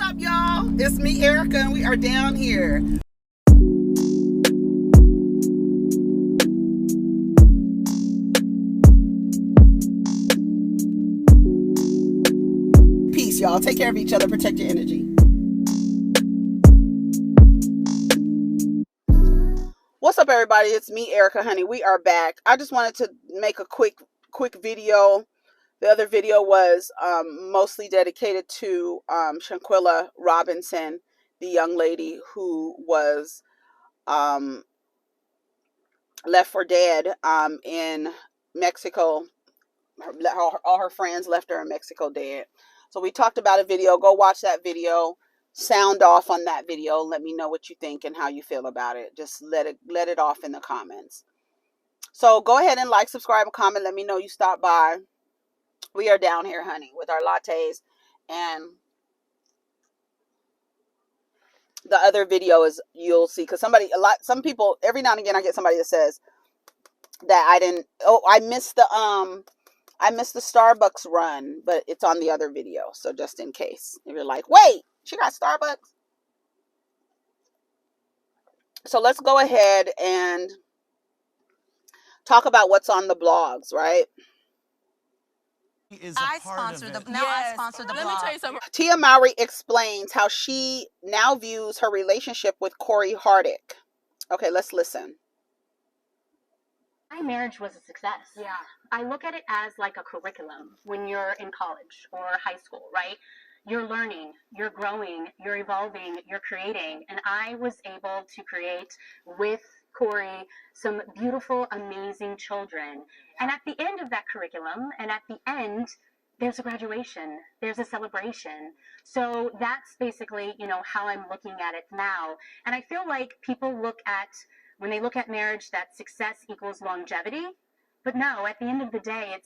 up, y'all? It's me, Erica, and we are down here. Peace, y'all. Take care of each other. Protect your energy. What's up, everybody? It's me, Erica, honey. We are back. I just wanted to make a quick video. The other video was mostly dedicated to Shanquilla Robinson, the young lady who was left for dead in Mexico. All her friends left her in Mexico dead. So we talked about a video. Go watch that video. Sound off on that video. Let me know what you think and how you feel about it. Just let it off in the comments. So go ahead and like, subscribe, and comment. Let me know you stopped by. We are down here, honey, with our lattes. And the other video is, you'll see, because some people, every now and again I get somebody that says that I missed the Starbucks run, but it's on the other video. So just in case, if you're like, wait, she got Starbucks. So let's go ahead and talk about what's on the blogs, right? I sponsor the blog. Let me tell you something. Tia Mowry explains how she now views her relationship with Corey Hardick. Okay, let's listen. My marriage was a success. Yeah. I look at it as like a curriculum when you're in college or high school, right? You're learning, you're growing, you're evolving, you're creating. And I was able to create with Corey some beautiful, amazing children. And at the end of that curriculum, and at the end, there's a graduation, there's a celebration. So that's basically, how I'm looking at it now. And I feel like people when they look at marriage, that success equals longevity. But no, at the end of the day,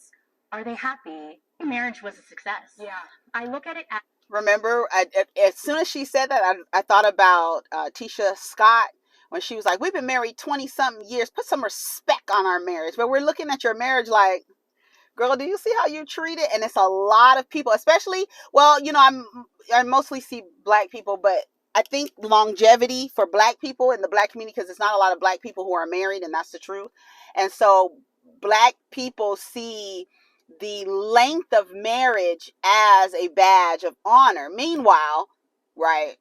are they happy? Marriage was a success. Yeah. I look at it as... Remember, as soon as she said that, I thought about Tisha Scott when she was like, we've been married 20-something years. Put some respect on our marriage. But we're looking at your marriage like, girl, do you see how you treat it? And it's a lot of people, especially, well, I mostly see black people, but I think longevity for black people in the black community, because it's not a lot of black people who are married, and that's the truth. And so black people see the length of marriage as a badge of honor. Meanwhile, right,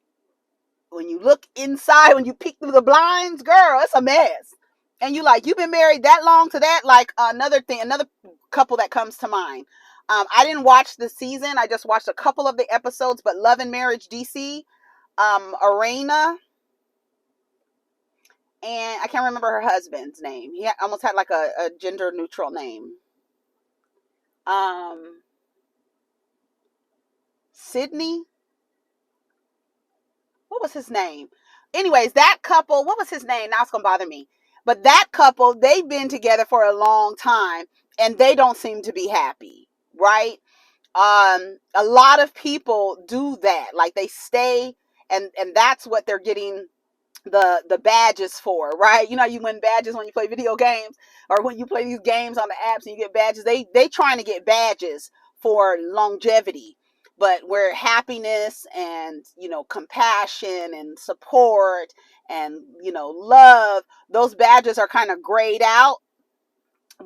when you look inside, when you peek through the blinds, girl, it's a mess. And you've been married that long to that. Like another couple that comes to mind. I didn't watch the season. I just watched a couple of the episodes, but Love and Marriage DC, Arena, and I can't remember her husband's name. He almost had like a gender neutral name. Sydney? What was his name? Anyways, that couple, what was his name? Now it's going to bother me. But that couple, they've been together for a long time, and they don't seem to be happy, right? A lot of people do that. Like they stay, and that's what they're getting the badges for, right? You win badges when you play video games, or when you play these games on the apps and you get badges. They trying to get badges for longevity. But where happiness and, compassion and support and, love, those badges are kind of grayed out.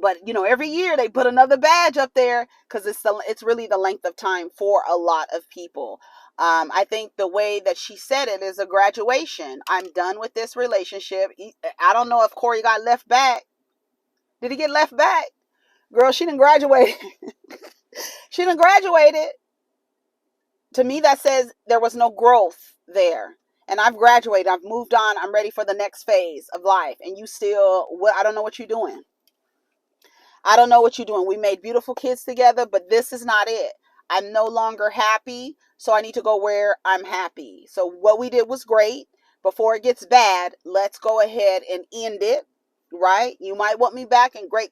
But, every year they put another badge up there because it's really the length of time for a lot of people. I think the way that she said it is a graduation. I'm done with this relationship. I don't know if Corey got left back. Did he get left back? Girl, she didn't graduate. She didn't graduated. To me, that says there was no growth there. And I've graduated. I've moved on. I'm ready for the next phase of life. And you still, I don't know what you're doing. I don't know what you're doing. We made beautiful kids together, but this is not it. I'm no longer happy, so I need to go where I'm happy. So what we did was great. Before it gets bad, let's go ahead and end it, right? You might want me back, and great,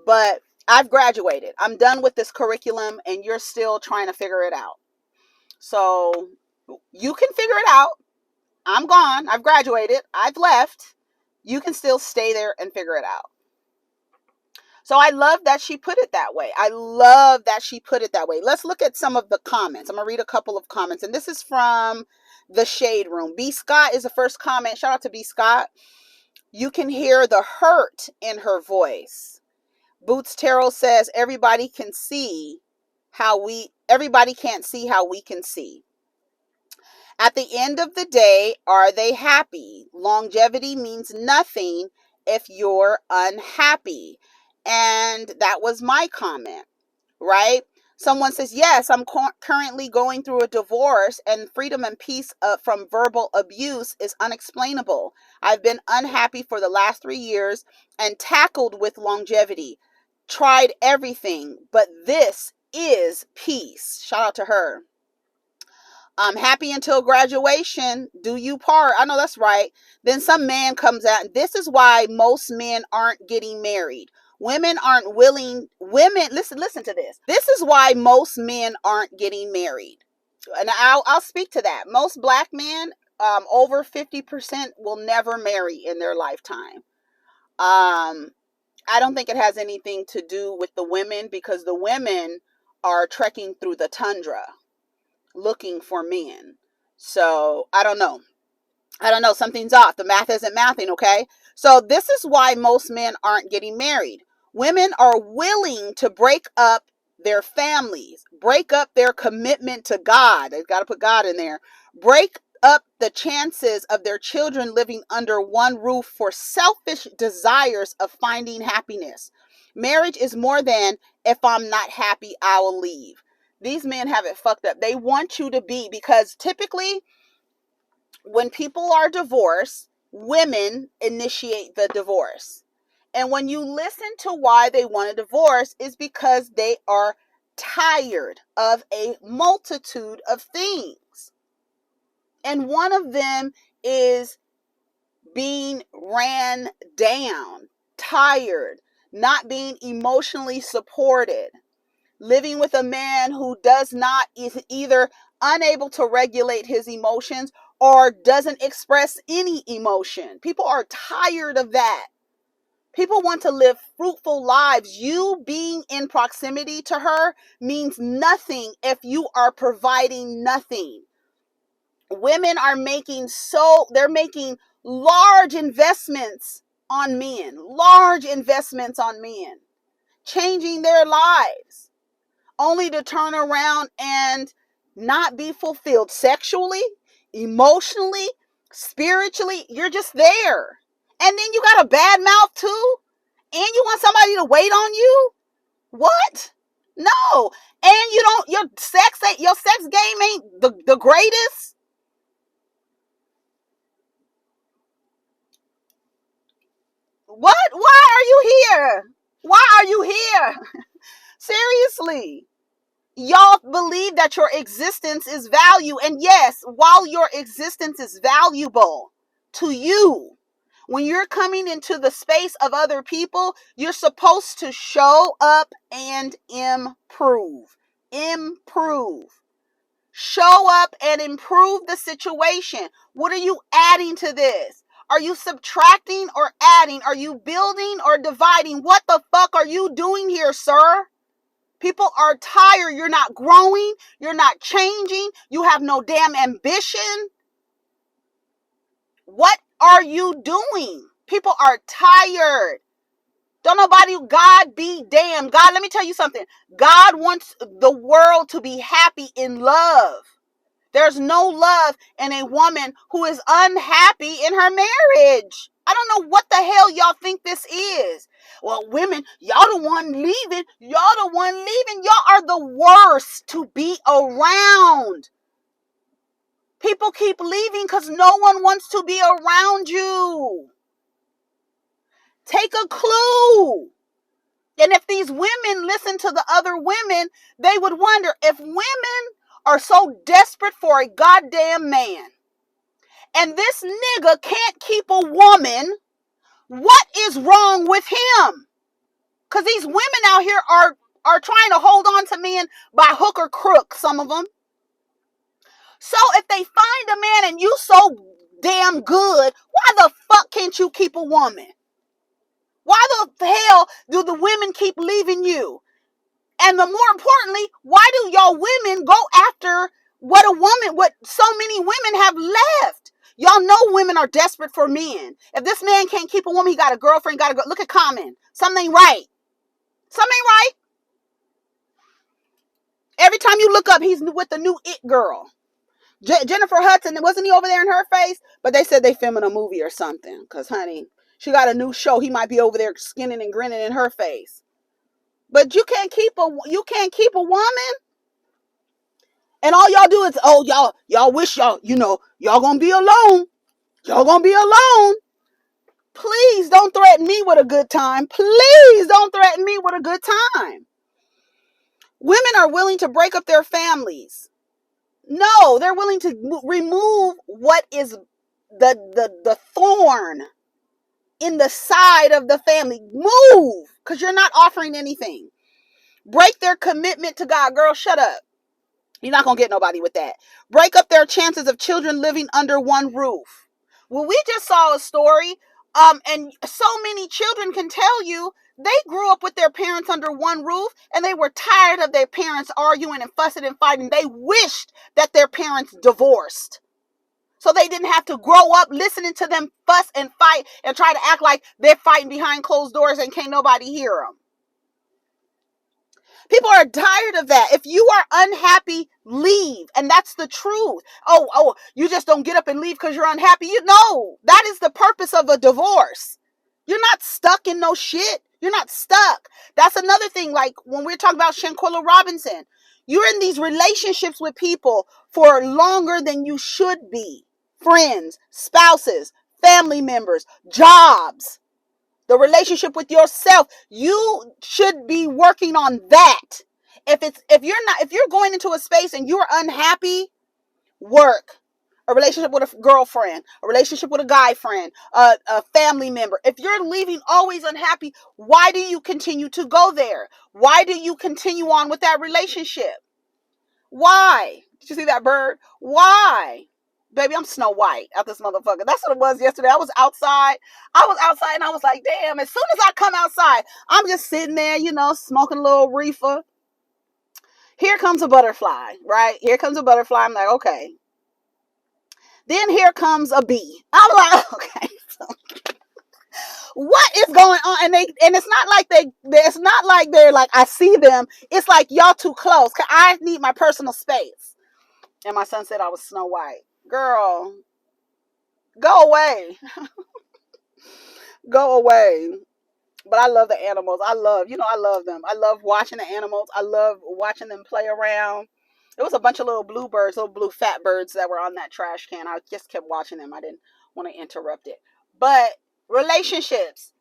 but I've graduated. I'm done with this curriculum, and you're still trying to figure it out. So you can figure it out. I'm gone. I've graduated. I've left. You can still stay there and figure it out. So I love that she put it that way. I love that she put it that way. Let's look at some of the comments. I'm going to read a couple of comments. And this is from the Shade Room. B. Scott is the first comment. Shout out to B. Scott. You can hear the hurt in her voice. Boots Terrell says everybody can't see how we can see. At the end of the day, are they happy? Longevity means nothing if you're unhappy. And that was my comment, right? Someone says, yes, I'm currently going through a divorce, and freedom and peace from verbal abuse is unexplainable. I've been unhappy for the last 3 years and tackled with longevity. Tried everything, but this is peace. Shout out to her. Happy until graduation. Do you part? I know that's right. Then some man comes out, and this is why most men aren't getting married. Women aren't willing. Listen to this. This is why most men aren't getting married. And I'll speak to that. Most black men, over 50% will never marry in their lifetime. I don't think it has anything to do with the women, because the women are trekking through the tundra looking for men. So I don't know. Something's off. The math isn't mathing, okay? So this is why most men aren't getting married. Women are willing to break up their families, break up their commitment to God. They've got to put God in there. Break up the chances of their children living under one roof for selfish desires of finding happiness. Marriage is more than, if I'm not happy, I will leave. These men have it fucked up. They want you to be, because typically when people are divorced, women initiate the divorce. And when you listen to why they want a divorce, is because they are tired of a multitude of things. And one of them is being ran down, tired, not being emotionally supported, living with a man who is either unable to regulate his emotions or doesn't express any emotion. People are tired of that. People want to live fruitful lives. You being in proximity to her means nothing if you are providing nothing. Women are making large investments on men, changing their lives, only to turn around and not be fulfilled sexually, emotionally, spiritually. You're just there. And then you got a bad mouth too? And you want somebody to wait on you? What? No. And your sex game ain't the greatest? What? Why are you here? Why are you here? Seriously. Y'all believe that your existence is value. And yes, while your existence is valuable to you, when you're coming into the space of other people, you're supposed to show up and improve. Show up and improve the situation. What are you adding to this? Are you subtracting or adding? Are you building or dividing? What the fuck are you doing here, sir? People are tired. You're not growing. You're not changing. You have no damn ambition. What are you doing? People are tired. Don't nobody, God be damned. God, let me tell you something. God wants the world to be happy in love. There's no love in a woman who is unhappy in her marriage. I don't know what the hell y'all think this is. Well, women, y'all the one leaving. Y'all are the worst to be around. People keep leaving because no one wants to be around you. Take a clue. And if these women listen to the other women, they would wonder, if women are so desperate for a goddamn man, and this nigga can't keep a woman, what is wrong with him? Because these women out here are trying to hold on to men by hook or crook, some of them. So if they find a man and you so damn good, why the fuck can't you keep a woman? Why the hell do the women keep leaving you? And the more importantly, why do y'all women go after what so many women have left? Y'all know women are desperate for men. If this man can't keep a woman, he got a girlfriend, got to go. Look at Common. Something ain't right. Something ain't right. Every time you look up, he's with the new it girl. Jennifer Hudson, wasn't he over there in her face? But they said they filming a movie or something. Because, honey, she got a new show. He might be over there skinning and grinning in her face. But you can't keep a woman. And all y'all do is, y'all wish y'all gonna be alone. Y'all gonna be alone. Please don't threaten me with a good time. Please don't threaten me with a good time. Women are willing to break up their families. No, they're willing to remove what is the thorn in the side of the family. Move, because you're not offering anything. Break their commitment to God. Girl, shut up. You're not going to get nobody with that. Break up their chances of children living under one roof. Well, we just saw a story, and so many children can tell you they grew up with their parents under one roof, and they were tired of their parents arguing and fussing and fighting. They wished that their parents divorced, so they didn't have to grow up listening to them fuss and fight and try to act like they're fighting behind closed doors and can't nobody hear them. People are tired of that. If you are unhappy, leave. And that's the truth. Oh, you just don't get up and leave because you're unhappy. You know, that is the purpose of a divorce. You're not stuck in no shit. You're not stuck. That's another thing. Like when we're talking about Shanquella Robinson, you're in these relationships with people for longer than you should be. Friends, spouses, family members, jobs. The relationship with yourself, you should be working on that. If you're going into a space and you're unhappy, work. A relationship with a girlfriend, a relationship with a guy friend, a family member. If you're leaving always unhappy, why do you continue to go there? Why do you continue on with that relationship? Why? Did you see that bird? Why? Baby, I'm Snow White out this motherfucker. That's what it was yesterday. I was outside and I was like, damn, as soon as I come outside, I'm just sitting there, smoking a little reefer. Here comes a butterfly, right? Here comes a butterfly. I'm like, okay. Then here comes a bee. I'm like, okay. What is going on? And it's not like they're like, I see them. It's like y'all too close. 'Cause I need my personal space. And my son said I was Snow White. Girl, go away. Go away. But I love the animals. I love them. I love watching the animals. I love watching them play around. There was a bunch of little blue fat birds that were on that trash can. I just kept watching them. I didn't want to interrupt it. But relationships,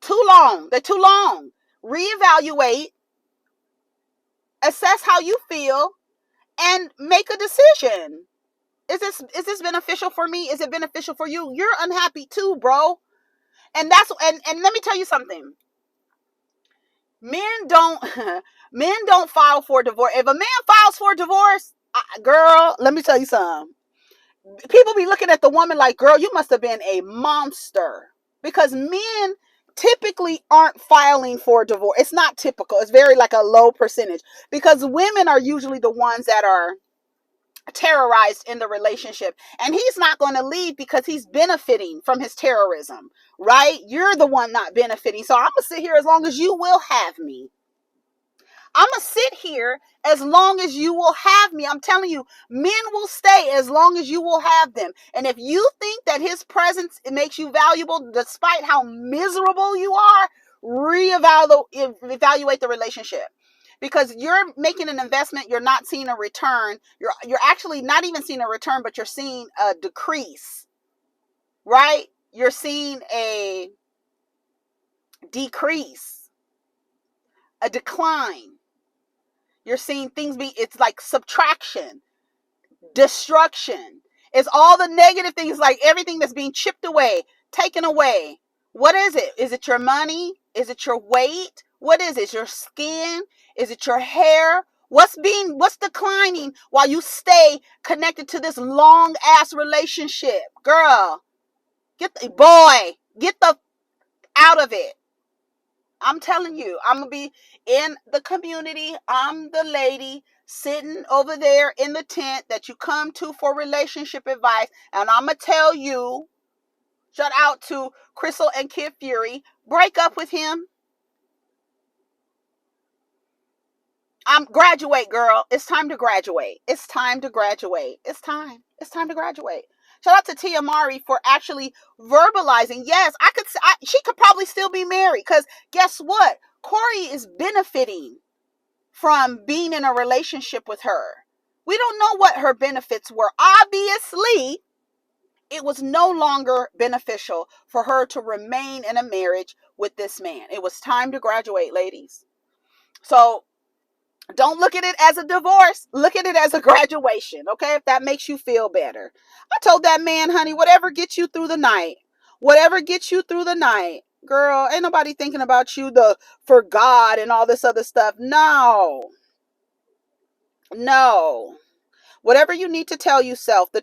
too long. They're too long. Reevaluate, assess how you feel, and make a decision. Is this beneficial for me? Is it beneficial for you? You're unhappy too, bro. And let me tell you something. Men don't file for divorce. If a man files for divorce, girl, let me tell you something. People be looking at the woman like, girl, you must have been a monster. Because men typically aren't filing for divorce. It's not typical. It's very like a low percentage. Because women are usually the ones that are terrorized in the relationship, and he's not going to leave because he's benefiting from his terrorism, right? You're the one not benefiting. So I'm gonna sit here as long as you will have me. I'm gonna sit here as long as you will have me. I'm telling you, men will stay as long as you will have them. And if you think that his presence makes you valuable despite how miserable you are, evaluate the relationship. Because you're making an investment, you're not seeing a return. You're actually not even seeing a return, but you're seeing a decrease, right? You're seeing a decrease, a decline. You're seeing it's like subtraction, destruction. It's all the negative things, like everything that's being chipped away, taken away. What is it? Is it your money? Is it your weight? What is it? Your skin? Is it your hair? What's declining while you stay connected to this long ass relationship? Girl, get the out of it. I'm telling you, I'm going to be in the community. I'm the lady sitting over there in the tent that you come to for relationship advice. And I'm going to tell you, shout out to Crystal and Kid Fury, break up with him. Graduate, girl. It's time to graduate. It's time to graduate. It's time. It's time to graduate. Shout out to Tia Mowry for actually verbalizing. Yes, she could probably still be married, because guess what? Corey is benefiting from being in a relationship with her. We don't know what her benefits were. Obviously, it was no longer beneficial for her to remain in a marriage with this man. It was time to graduate, ladies. So don't look at it as a divorce. Look at it as a graduation, okay? If that makes you feel better. I told that man, honey, whatever gets you through the night, whatever gets you through the night, girl, ain't nobody thinking about you for God and all this other stuff. No. Whatever you need to tell yourself, the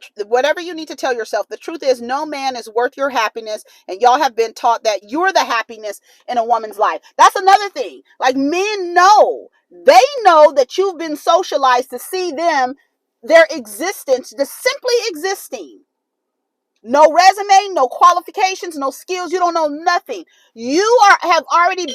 truth is no man is worth your happiness, and y'all have been taught that you're the happiness in a woman's life. That's another thing. Like, men know. They know that you've been socialized to see their existence, just simply existing. No resume, no qualifications, no skills. You don't know nothing. You have already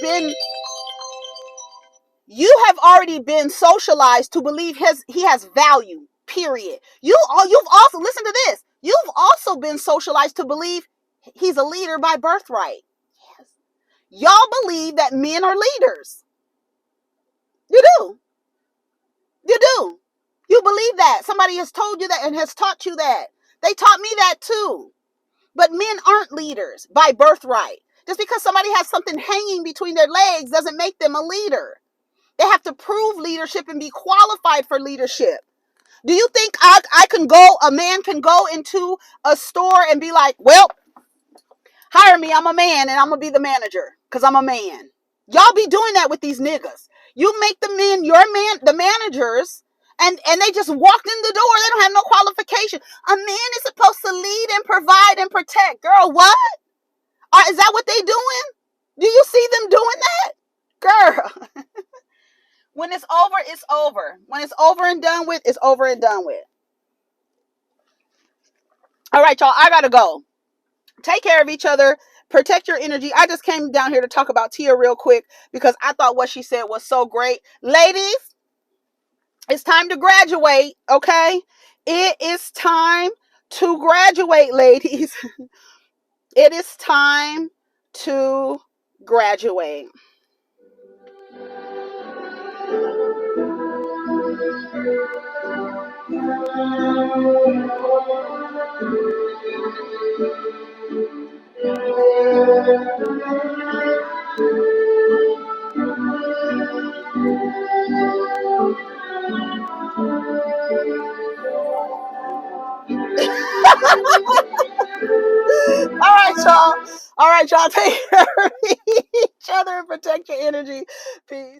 been socialized to believe he has value. Period. You've also, listen to this. You've also been socialized to believe he's a leader by birthright. Yes. Y'all believe that men are leaders. You do. You believe that. Somebody has told you that and has taught you that. They taught me that too. But men aren't leaders by birthright. Just because somebody has something hanging between their legs doesn't make them a leader. They have to prove leadership and be qualified for leadership. Do you think a man can go into a store and be like, well, hire me, I'm a man, and I'm going to be the manager because I'm a man? Y'all be doing that with these niggas. You make the men, the managers, and they just walked in the door. They don't have no qualification. A man is supposed to lead and provide and protect. Girl, what? Is that what they doing? Do you see them doing that? Girl. When it's over, it's over. When it's over and done with, it's over and done with. All right, y'all, I gotta go. Take care of each other. Protect your energy. I just came down here to talk about Tia real quick because I thought what she said was so great. Ladies, it's time to graduate, okay? It is time to graduate, ladies. It is time to graduate. All right, y'all. Take care of each other and protect your energy. Peace.